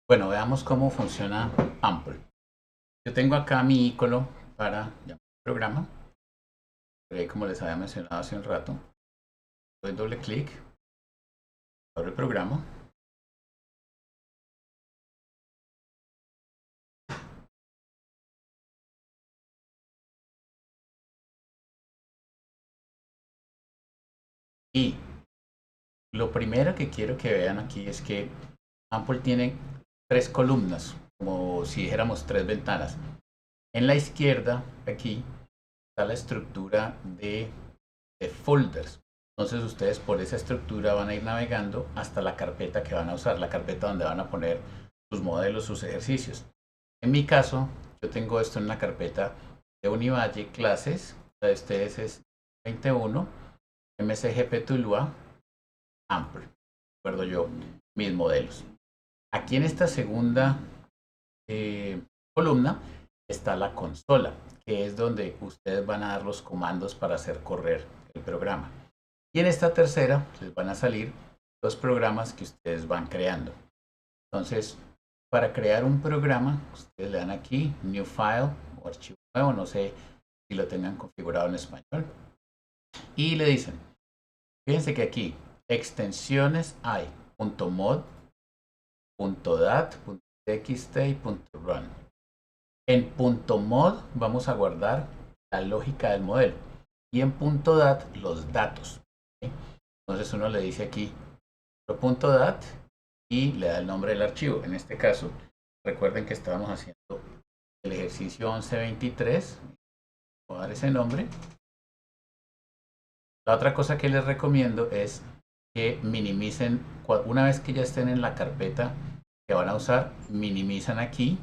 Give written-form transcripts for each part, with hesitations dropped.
Bueno, veamos cómo funciona Ample. Yo tengo acá mi icono para llamar al programa. Como les había mencionado hace un rato, doy doble clic, abro el programa. Y lo primero que quiero que vean aquí es que Ample tiene tres columnas, como si dijéramos tres ventanas. En la izquierda, aquí, está la estructura de folders. Entonces ustedes por esa estructura van a ir navegando hasta la carpeta que van a usar, la carpeta donde van a poner sus modelos, sus ejercicios. En mi caso, yo tengo esto en la carpeta de Univalle clases. Este es 21, MCGP Tuluá, Ample. Recuerdo yo mis modelos. Aquí en esta segunda columna está la consola, que es donde ustedes van a dar los comandos para hacer correr el programa. Y en esta tercera les van a salir los programas que ustedes van creando. Entonces, para crear un programa, ustedes le dan aquí New File o archivo nuevo, no sé si lo tengan configurado en español. Y le dicen, fíjense que aquí extensiones hay .mod, .dat, .txt y .run. En .mod vamos a guardar la lógica del modelo y en .dat los datos. ¿Sí? Entonces uno le dice aquí .dat y le da el nombre del archivo. En este caso, recuerden que estábamos haciendo el ejercicio 1123. Voy a dar ese nombre. La otra cosa que les recomiendo es que minimicen, una vez que ya estén en la carpeta que van a usar, minimizan aquí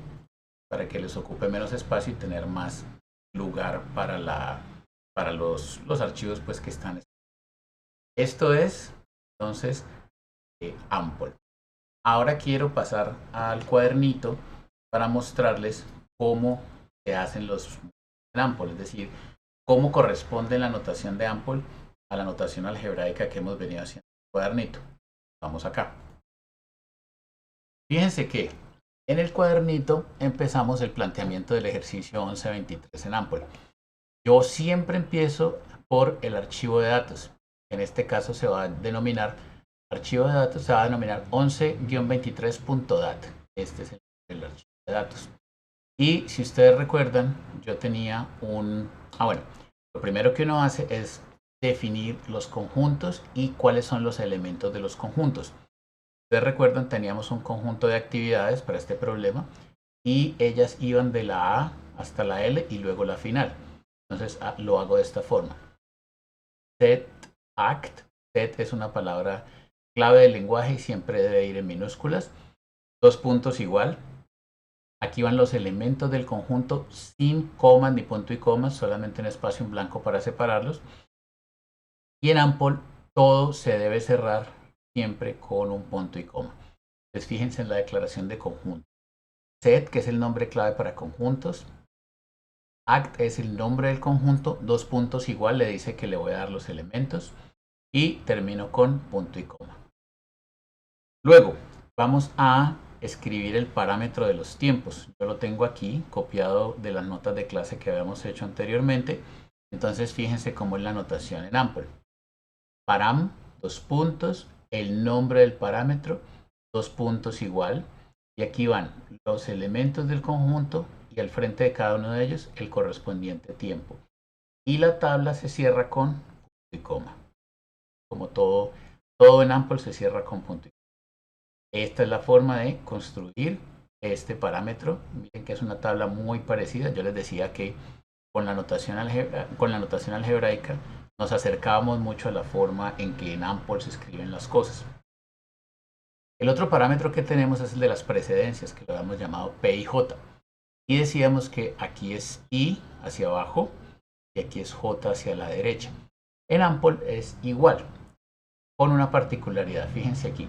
para que les ocupe menos espacio y tener más lugar para los archivos pues, que están. Esto es entonces Ample. Ahora quiero pasar al cuadernito para mostrarles cómo se hacen los en Ample, es decir, cómo corresponde la notación de Ample a la notación algebraica que hemos venido haciendo en el cuadernito. Vamos acá. Fíjense que en el cuadernito empezamos el planteamiento del ejercicio 1123 en Ample. Yo siempre empiezo por el archivo de datos. En este caso se va a denominar archivo de datos, se va a denominar 11-23.dat. Este es el archivo de datos. Y si ustedes recuerdan, yo tenía bueno, lo primero que uno hace es definir los conjuntos y cuáles son los elementos de los conjuntos. Ustedes recuerdan, teníamos un conjunto de actividades para este problema y ellas iban de la A hasta la L y luego la final. Entonces lo hago de esta forma. Set act. Set es una palabra clave del lenguaje y siempre debe ir en minúsculas. Dos puntos igual. Aquí van los elementos del conjunto sin comas ni punto y comas, solamente un espacio en blanco para separarlos. Y en Ample todo se debe cerrar siempre con un punto y coma. Entonces fíjense en la declaración de conjunto. Set, que es el nombre clave para conjuntos. Act es el nombre del conjunto. Dos puntos igual le dice que le voy a dar los elementos. Y termino con punto y coma. Luego vamos a escribir el parámetro de los tiempos. Yo lo tengo aquí copiado de las notas de clase que habíamos hecho anteriormente. Entonces fíjense cómo es la notación en Ample. Param, dos puntos, el nombre del parámetro, dos puntos igual. Y aquí van los elementos del conjunto y al frente de cada uno de ellos el correspondiente tiempo. Y la tabla se cierra con punto y coma. Como todo en Ample se cierra con punto y coma. Esta es la forma de construir este parámetro. Miren que es una tabla muy parecida. Yo les decía que con la notación algebraica nos acercábamos mucho a la forma en que en Ample se escriben las cosas. El otro parámetro que tenemos es el de las precedencias, que lo habíamos llamado P y J. Y decíamos que aquí es I hacia abajo y aquí es J hacia la derecha. En Ample es igual, con una particularidad. Fíjense aquí.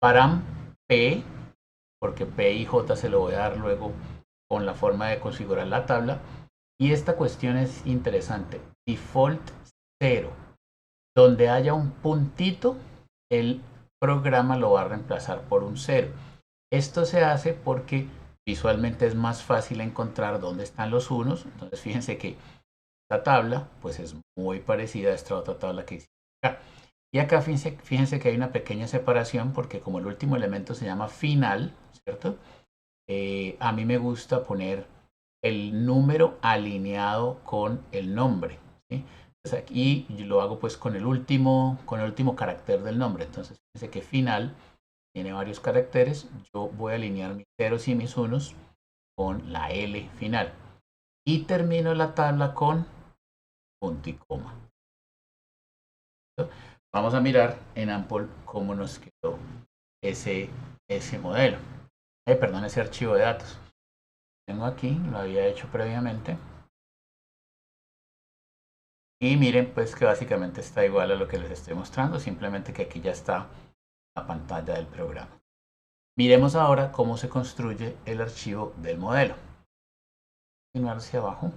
Param P, porque P y J se lo voy a dar luego con la forma de configurar la tabla. Y esta cuestión es interesante. Default 0. Donde haya un puntito, el programa lo va a reemplazar por un 0. Esto se hace porque visualmente es más fácil encontrar dónde están los unos. Entonces fíjense que esta tabla pues es muy parecida a esta otra tabla que hice acá. Y acá fíjense que hay una pequeña separación porque como el último elemento se llama final, ¿cierto? A mí me gusta poner el número alineado con el nombre, ¿sí? Entonces aquí yo lo hago pues con el último carácter del nombre. Entonces fíjense que final tiene varios caracteres. Yo voy a alinear mis ceros y mis unos con la L final. Y termino la tabla con punto y coma. Vamos a mirar en Ample cómo nos quedó ese modelo. Perdón, ese archivo de datos. Tengo aquí, lo había hecho previamente. Y miren pues que básicamente está igual a lo que les estoy mostrando, simplemente que aquí ya está la pantalla del programa. Miremos ahora cómo se construye el archivo del modelo. Continuar hacia abajo.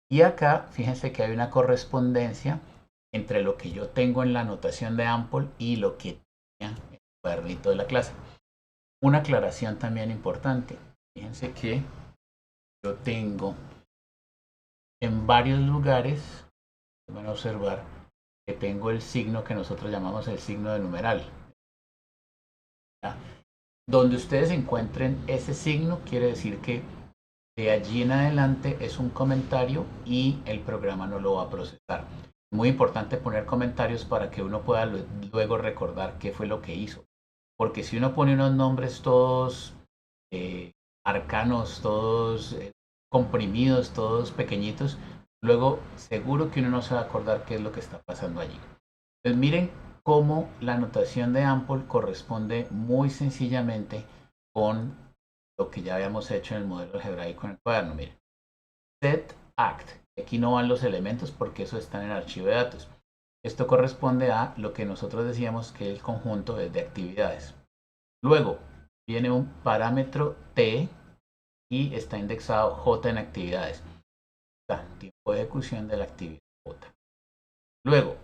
Y acá fíjense que hay una correspondencia entre lo que yo tengo en la anotación de Ample y lo que tenía en el cuadernito de la clase. Una aclaración también importante. Fíjense que yo tengo en varios lugares, van a observar que tengo el signo que nosotros llamamos el signo de numeral. ¿Ya? Donde ustedes encuentren ese signo quiere decir que de allí en adelante es un comentario y el programa no lo va a procesar. Muy importante poner comentarios para que uno pueda luego recordar qué fue lo que hizo. Porque si uno pone unos nombres todos arcanos, todos comprimidos, todos pequeñitos, luego seguro que uno no se va a acordar qué es lo que está pasando allí. Entonces miren cómo la anotación de Ample corresponde muy sencillamente con lo que ya habíamos hecho en el modelo algebraico en el cuaderno. Miren, set act. Aquí no van los elementos porque eso está en el archivo de datos. Esto corresponde a lo que nosotros decíamos que el conjunto es de actividades. Luego viene un parámetro T y está indexado J en actividades. Tiempo de ejecución de la actividad J. Luego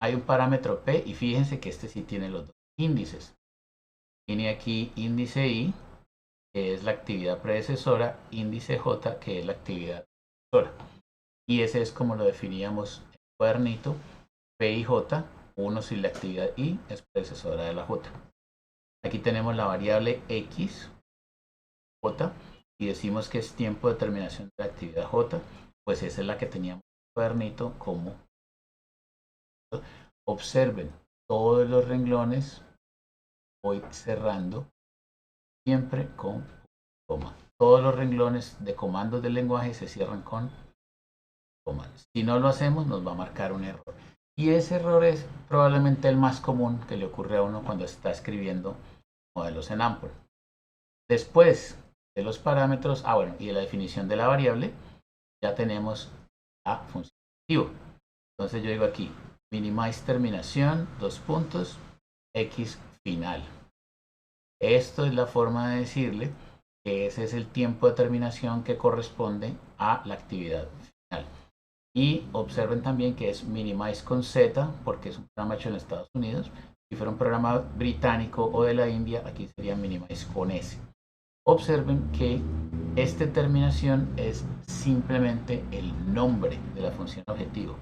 hay un parámetro P y fíjense que este sí tiene los dos índices. Tiene aquí índice I, que es la actividad predecesora, índice J, que es la actividad sucesora. Y ese es como lo definíamos en el cuadernito, P y J, uno si la actividad I es predecesora de la J. Aquí tenemos la variable X, J, y decimos que es tiempo de terminación de la actividad J, pues esa es la que teníamos en el cuadernito como. Observen todos los renglones, voy cerrando siempre con coma. Todos los renglones de comandos del lenguaje se cierran con coma. Si no lo hacemos nos va a marcar un error. Y ese error es probablemente el más común que le ocurre a uno cuando está escribiendo modelos en Ample. Después de los parámetros, y de la definición de la variable, ya tenemos la función activo. Entonces yo digo aquí, minimize terminación, dos puntos, X final. Esto es la forma de decirle que ese es el tiempo de terminación que corresponde a la actividad final. Y observen también que es minimize con Z, porque es un programa hecho en Estados Unidos. Si fuera un programa británico o de la India, aquí sería minimize con S. Observen que esta terminación es simplemente el nombre de la función objetivo.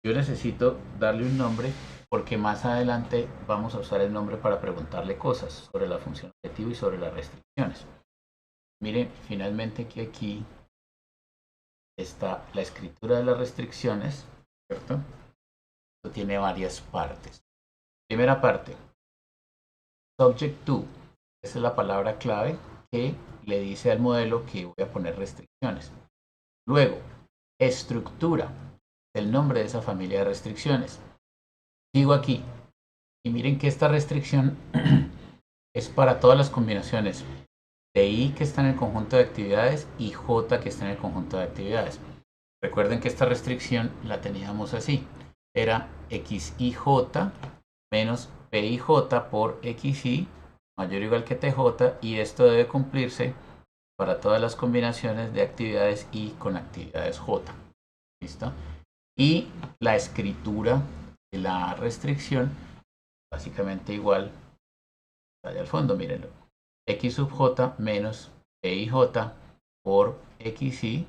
Yo necesito darle un nombre porque más adelante vamos a usar el nombre para preguntarle cosas sobre la función objetivo y sobre las restricciones. Miren, finalmente que aquí está la escritura de las restricciones, ¿cierto? Esto tiene varias partes. Primera parte, subject to. Esa es la palabra clave que le dice al modelo que voy a poner restricciones. Luego, estructura, el nombre de esa familia de restricciones. Sigo aquí y miren que esta restricción es para todas las combinaciones de I que está en el conjunto de actividades y J que está en el conjunto de actividades. Recuerden que esta restricción la teníamos así. Era XIJ menos PIJ por XI mayor o igual que TJ y esto debe cumplirse para todas las combinaciones de actividades I con actividades J. ¿Listo? Y la escritura de la restricción básicamente igual allá al fondo, mírenlo. X sub J menos PIJ por XY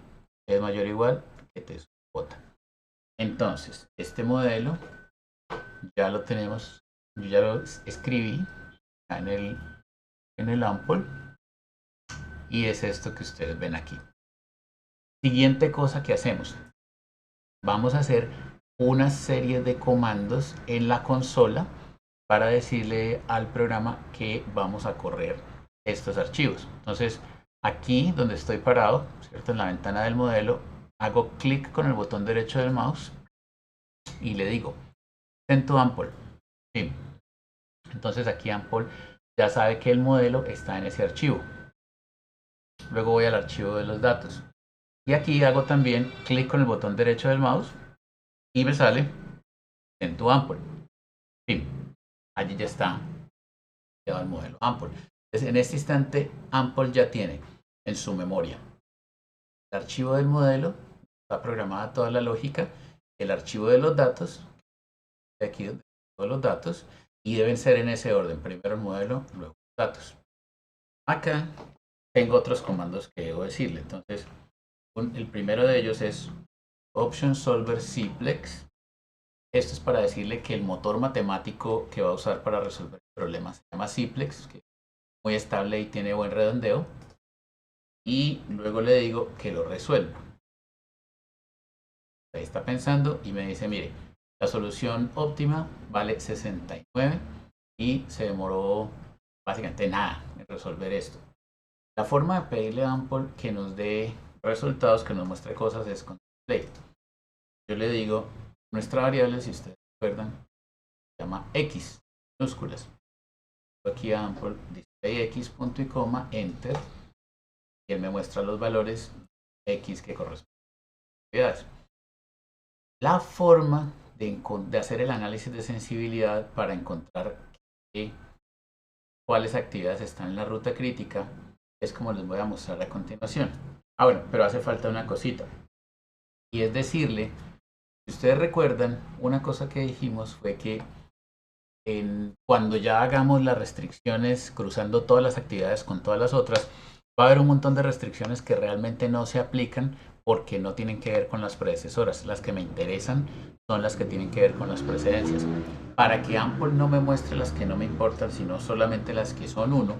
es mayor o igual que T sub J. Entonces, este modelo ya lo tenemos, yo ya lo escribí en el Ample y es esto que ustedes ven aquí. Siguiente cosa que hacemos, vamos a hacer una serie de comandos en la consola para decirle al programa que vamos a correr estos archivos. Entonces, aquí donde estoy parado, ¿cierto? En la ventana del modelo, hago clic con el botón derecho del mouse y le digo Send to Ample. Sí. Entonces aquí Ample ya sabe que el modelo está en ese archivo. Luego voy al archivo de los datos. Y aquí hago también clic con el botón derecho del mouse y me sale Send to Ample. Sí. Allí ya está el modelo Ample. Entonces, en este instante, Ample ya tiene en su memoria el archivo del modelo, está programada toda la lógica, el archivo de los datos, de aquí todos los datos, y deben ser en ese orden, primero el modelo, luego los datos. Acá tengo otros comandos que debo decirle, entonces el primero de ellos es Option Solver Simplex. Esto es para decirle que el motor matemático que va a usar para resolver el problema se llama Simplex, que es muy estable y tiene buen redondeo. Y luego le digo que lo resuelva. Ahí está pensando y me dice, mire, la solución óptima vale 69 y se demoró básicamente nada en resolver esto. La forma de pedirle a Ample que nos dé resultados, que nos muestre cosas es con display. Yo le digo, nuestra variable, si ustedes recuerdan, se llama X, minúsculas. Aquí a Ample, display X, punto y coma, enter. Y él me muestra los valores X que corresponden a las actividades. La forma de hacer el análisis de sensibilidad para encontrar cuáles actividades están en la ruta crítica es como les voy a mostrar a continuación. Bueno, pero hace falta una cosita. Y es decirle, si ustedes recuerdan, una cosa que dijimos fue que cuando ya hagamos las restricciones cruzando todas las actividades con todas las otras, va a haber un montón de restricciones que realmente no se aplican porque no tienen que ver con las predecesoras. Las que me interesan son las que tienen que ver con las precedencias. Para que Ample no me muestre las que no me importan, sino solamente las que son 1,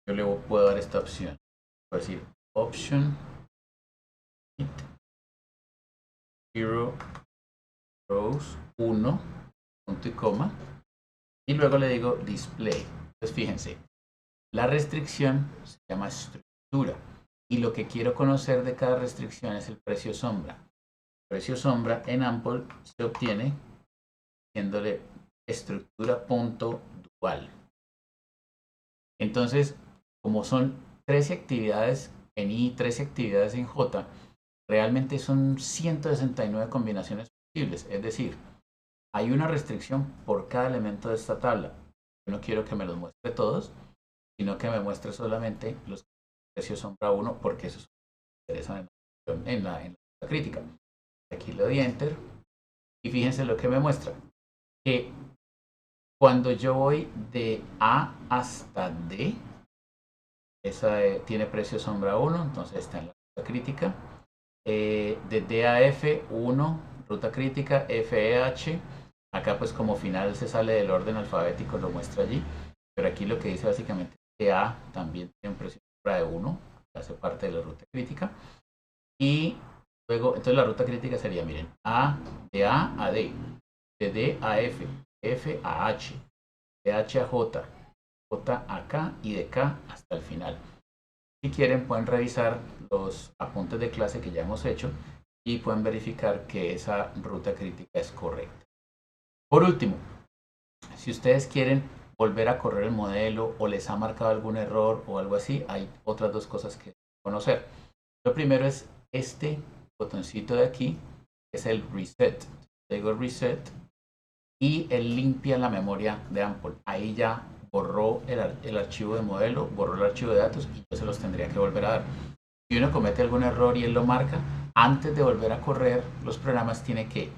yo le puedo dar esta opción. Puedo decir Option 0 rows 1, punto y coma. Y luego le digo Display. Entonces fíjense, la restricción se llama estructura. Y lo que quiero conocer de cada restricción es el precio sombra. El precio sombra en Ample se obtiene haciéndole estructura.dual. Entonces, como son 13 actividades en I y 13 actividades en J, realmente son 169 combinaciones posibles. Es decir, hay una restricción por cada elemento de esta tabla. Yo no quiero que me los muestre todos, sino que me muestre solamente los precios sombra 1, porque esos interesan en la crítica. Aquí le doy Enter y fíjense lo que me muestra. Que cuando yo voy de A hasta D, esa tiene precio sombra 1, entonces está en la ruta crítica. De D a F, 1, ruta crítica, F, E, H. Acá pues como final se sale del orden alfabético, lo muestra allí. Pero aquí lo que dice básicamente es que A también tiene un precio sombra de 1, hace parte de la ruta crítica. Y luego, entonces la ruta crítica sería, miren, de A a D, de D a F, F a H, de H a J, J a K y de K hasta el final. Si quieren pueden revisar los apuntes de clase que ya hemos hecho y pueden verificar que esa ruta crítica es correcta. Por último, si ustedes quieren volver a correr el modelo o les ha marcado algún error o algo así, hay otras dos cosas que conocer. Lo primero es este botoncito de aquí, que es el Reset. Le digo Reset y él limpia la memoria de Ample. Ahí ya borró el archivo de modelo, borró el archivo de datos y yo se los tendría que volver a dar. Si uno comete algún error y él lo marca, antes de volver a correr los programas tiene que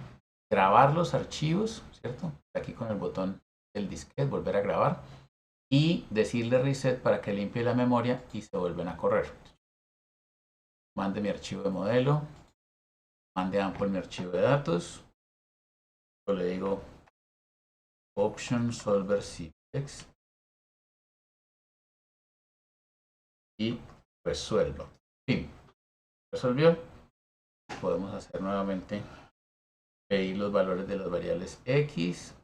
grabar los archivos, ¿cierto? Aquí con el botón del disquete, volver a grabar. y decirle reset para que limpie la memoria y se vuelven a correr. Mande mi archivo de modelo, mande Ample mi archivo de datos, yo le digo option solver cpx y resuelva. Sí, resolvió. Podemos hacer nuevamente pedir los valores de las variables x.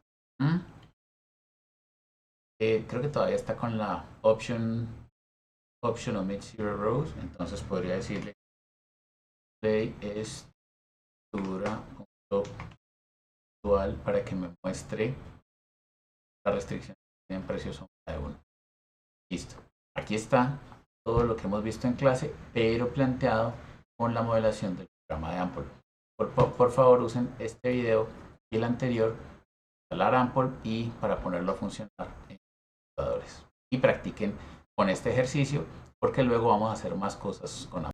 Creo que todavía está con la option omit zero rows, entonces podría decirle play estructura actual para que me muestre la restricción en precios de 1. Listo. Aquí está todo lo que hemos visto en clase, pero planteado con la modelación del programa de Ample. Por favor, usen este video y el anterior, instalar Ample y para ponerlo a funcionar en computadores. Y practiquen con este ejercicio porque luego vamos a hacer más cosas con Ample.